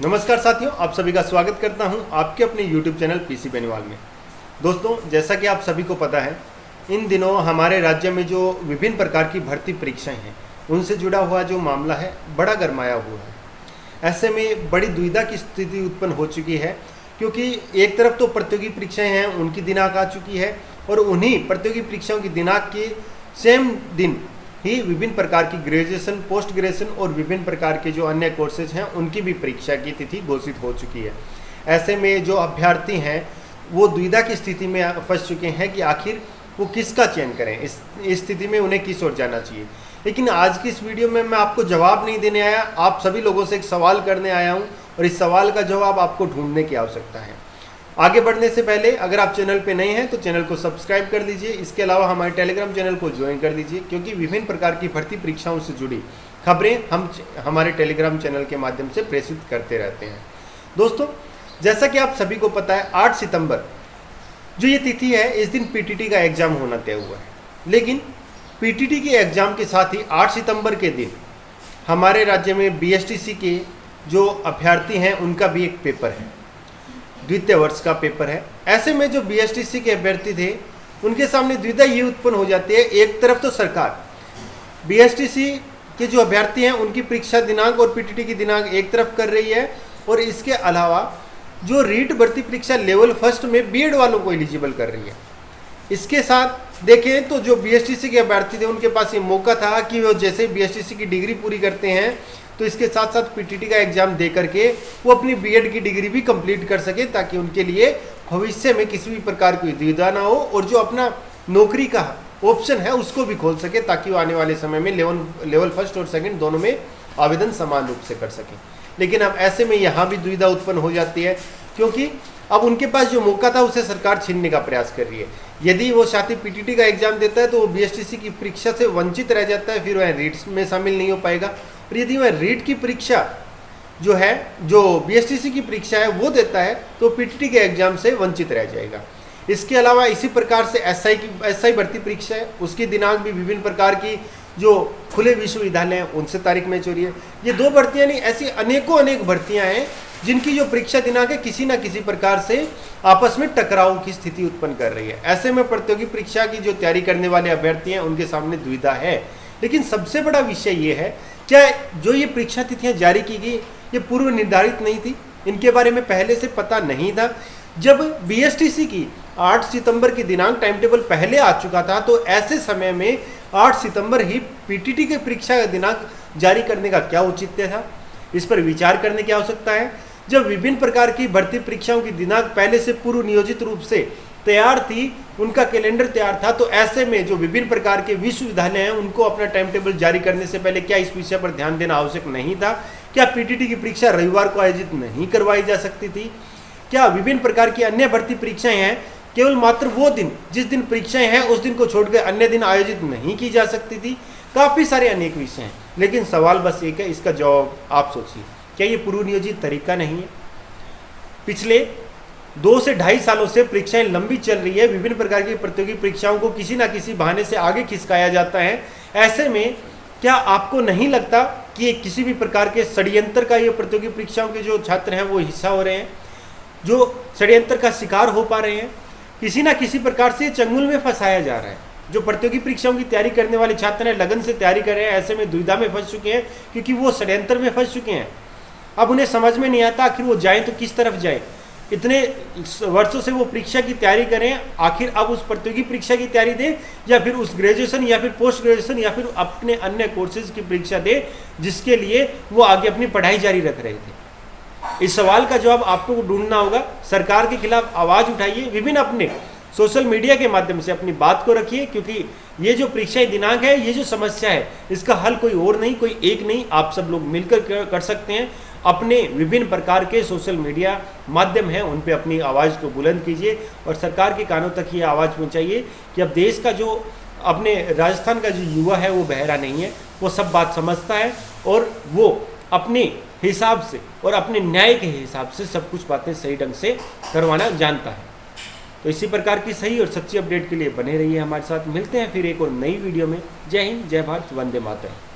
नमस्कार साथियों, आप सभी का स्वागत करता हूं आपके अपने YouTube चैनल पीसी बेनीवाल में। दोस्तों, जैसा कि आप सभी को पता है, इन दिनों हमारे राज्य में जो विभिन्न प्रकार की भर्ती परीक्षाएं हैं उनसे जुड़ा हुआ जो मामला है बड़ा गरमाया हुआ है। ऐसे में बड़ी दुविधा की स्थिति उत्पन्न हो चुकी है, क्योंकि एक तरफ तो प्रतियोगी परीक्षाएँ हैं, उनकी दिनांक आ चुकी है और उन्हीं प्रतियोगी परीक्षाओं की दिनांक के सेम दिन ही विभिन्न प्रकार की ग्रेजुएशन, पोस्ट ग्रेजुएशन और विभिन्न प्रकार के जो अन्य कोर्सेज हैं उनकी भी परीक्षा की तिथि घोषित हो चुकी है। ऐसे में जो अभ्यर्थी हैं वो दुविधा की स्थिति में फंस चुके हैं कि आखिर वो किसका चयन करें, इस स्थिति में उन्हें किस ओर जाना चाहिए। लेकिन आज की इस वीडियो में मैं आपको जवाब नहीं देने आया, आप सभी लोगों से एक सवाल करने आया हूँ और इस सवाल का जवाब आपको ढूंढने की आवश्यकता है। आगे बढ़ने से पहले अगर आप चैनल पे नए हैं तो चैनल को सब्सक्राइब कर दीजिए। इसके अलावा हमारे टेलीग्राम चैनल को ज्वाइन कर दीजिए, क्योंकि विभिन्न प्रकार की भर्ती परीक्षाओं से जुड़ी खबरें हम हमारे टेलीग्राम चैनल के माध्यम से प्रेषित करते रहते हैं। दोस्तों, जैसा कि आप सभी को पता है, 8 सितंबर जो ये तिथि है, इस दिन पीटीटी का एग्ज़ाम होना तय हुआ है। लेकिन पीटीटी के एग्ज़ाम के साथ ही 8 सितंबर के दिन हमारे राज्य में बीएसटीसी के जो अभ्यर्थी हैं उनका भी एक पेपर है, द्वितीय वर्ष का पेपर है। ऐसे में जो बीएसटीसी के अभ्यर्थी थे उनके सामने दुविधा ये उत्पन्न हो जाती है। एक तरफ तो सरकार बीएसटीसी के जो अभ्यर्थी हैं उनकी परीक्षा दिनांक और पीटीटी की दिनांक एक तरफ कर रही है, और इसके अलावा जो रीट भर्ती परीक्षा लेवल फर्स्ट में बीएड वालों को एलिजिबल कर रही है। इसके साथ देखें तो जो बीएसटीसी के अभ्यर्थी थे उनके पास ये मौका था कि वो जैसे बीएसटीसी की डिग्री पूरी करते हैं तो इसके साथ साथ पीटीटी का एग्जाम दे करके वो अपनी बीएड की डिग्री भी कंप्लीट कर सके, ताकि उनके लिए भविष्य में किसी भी प्रकार की दुविधा ना हो और जो अपना नौकरी का ऑप्शन है उसको भी खोल सके, ताकि वो आने वाले समय में लेवल फर्स्ट और सेकंड दोनों में आवेदन समान रूप से कर सके। लेकिन अब ऐसे में यहाँ भी दुविधा उत्पन्न हो जाती है, क्योंकि अब उनके पास जो मौका था उसे सरकार छीनने का प्रयास कर रही है। यदि वो साथी पीटीटी का एग्जाम देता है तो वो बीएसटीसी की परीक्षा से वंचित रह जाता है, फिर वह रीट्स में शामिल नहीं हो पाएगा। और यदि वह रीट की परीक्षा जो है, जो बीएसटीसी की परीक्षा है वो देता है, तो पीटीटी के एग्जाम से वंचित रह जाएगा। इसके अलावा इसी प्रकार से एसआई भर्ती परीक्षा है, उसकी दिनांक भी विभिन्न प्रकार की जो खुले विश्वविद्यालय हैं उनसे तारीख मैच हो रही है। ये दो भर्तियाँ नहीं, ऐसी अनेक भर्तियाँ हैं जिनकी जो परीक्षा दिनांक है किसी न किसी प्रकार से आपस में टकराव की स्थिति उत्पन्न कर रही है। ऐसे में प्रतियोगी परीक्षा की जो तैयारी करने वाले अभ्यर्थी हैं उनके सामने दुविधा है। लेकिन सबसे बड़ा विषय ये है, क्या जो ये परीक्षा तिथियां जारी की गई ये पूर्व निर्धारित नहीं थी, इनके बारे में पहले से पता नहीं था। जब बीएसटीसी की 8 सितंबर की दिनांक टाइम टेबल पहले आ चुका था, तो ऐसे समय में 8 सितंबर ही पीटीटी की परीक्षा का दिनांक जारी करने का क्या औचित्य था, इस पर विचार करने की आवश्यकता है। जब विभिन्न प्रकार की भर्ती परीक्षाओं की दिनांक पहले से पूर्व नियोजित रूप से तैयार थी, उनका कैलेंडर तैयार था, तो ऐसे में जो विभिन्न प्रकार के विश्वविद्यालय हैं उनको अपना टाइम टेबल जारी करने से पहले क्या इस विषय पर ध्यान देना आवश्यक नहीं था? क्या पीटीटी की परीक्षा रविवार को आयोजित नहीं करवाई जा सकती थी? क्या विभिन्न प्रकार की अन्य भर्ती परीक्षाएं हैं केवल मात्र वो दिन जिस दिन परीक्षाएं हैं उस दिन को छोड़कर अन्य दिन आयोजित नहीं की जा सकती थी? काफ़ी सारे अनेक विषय हैं, लेकिन सवाल बस एक है, इसका जवाब आप सोचिए। क्या ये पूर्व नियोजित तरीका नहीं है? पिछले 2 से 2.5 सालों से परीक्षाएं लंबी चल रही है, विभिन्न प्रकार की प्रतियोगी परीक्षाओं को किसी ना किसी बहाने से आगे खिसकाया जाता है। ऐसे में क्या आपको नहीं लगता कि ये किसी भी प्रकार के षड्यंत्र का ये प्रतियोगी परीक्षाओं के जो छात्र हैं वो हिस्सा हो रहे हैं, जो षड्यंत्र का शिकार हो पा रहे हैं? किसी ना किसी प्रकार से चंगुल में फंसाया जा रहा है। जो प्रतियोगी परीक्षाओं की तैयारी करने वाले छात्र हैं, लगन से तैयारी कर रहे हैं, ऐसे में दुविधा में फंस चुके हैं, क्योंकि वो षड्यंत्र में फंस चुके हैं। अब उन्हें समझ में नहीं आता आखिर वो जाएं तो किस तरफ जाए। इतने वर्षों से वो परीक्षा की तैयारी करें, आखिर अब उस प्रतियोगी परीक्षा की तैयारी दें, या फिर उस ग्रेजुएशन या फिर पोस्ट ग्रेजुएशन या फिर अपने अन्य कोर्सेज की परीक्षा दें जिसके लिए वो आगे अपनी पढ़ाई जारी रख रहे थे? इस सवाल का जवाब आपको ढूंढना होगा। सरकार के खिलाफ आवाज़ उठाइए, विभिन्न अपने सोशल मीडिया के माध्यम से अपनी बात को रखिए, क्योंकि ये जो परीक्षा दिनांक है, ये जो समस्या है, इसका हल कोई और नहीं, कोई एक नहीं, आप सब लोग मिलकर कर सकते हैं। अपने विभिन्न प्रकार के सोशल मीडिया माध्यम हैं उन पे अपनी आवाज़ को बुलंद कीजिए और सरकार के कानों तक ये आवाज़ पहुंचाइए कि अब देश का जो अपने राजस्थान का जो युवा है वो बहरा नहीं है, वो सब बात समझता है और वो अपने हिसाब से और अपने न्याय के हिसाब से सब कुछ बातें सही ढंग से करवाना जानता है। तो इसी प्रकार की सही और सच्ची अपडेट के लिए बने रहिए हमारे साथ। मिलते हैं फिर एक और नई वीडियो में। जय हिंद, जय भारत, वंदे मातरम।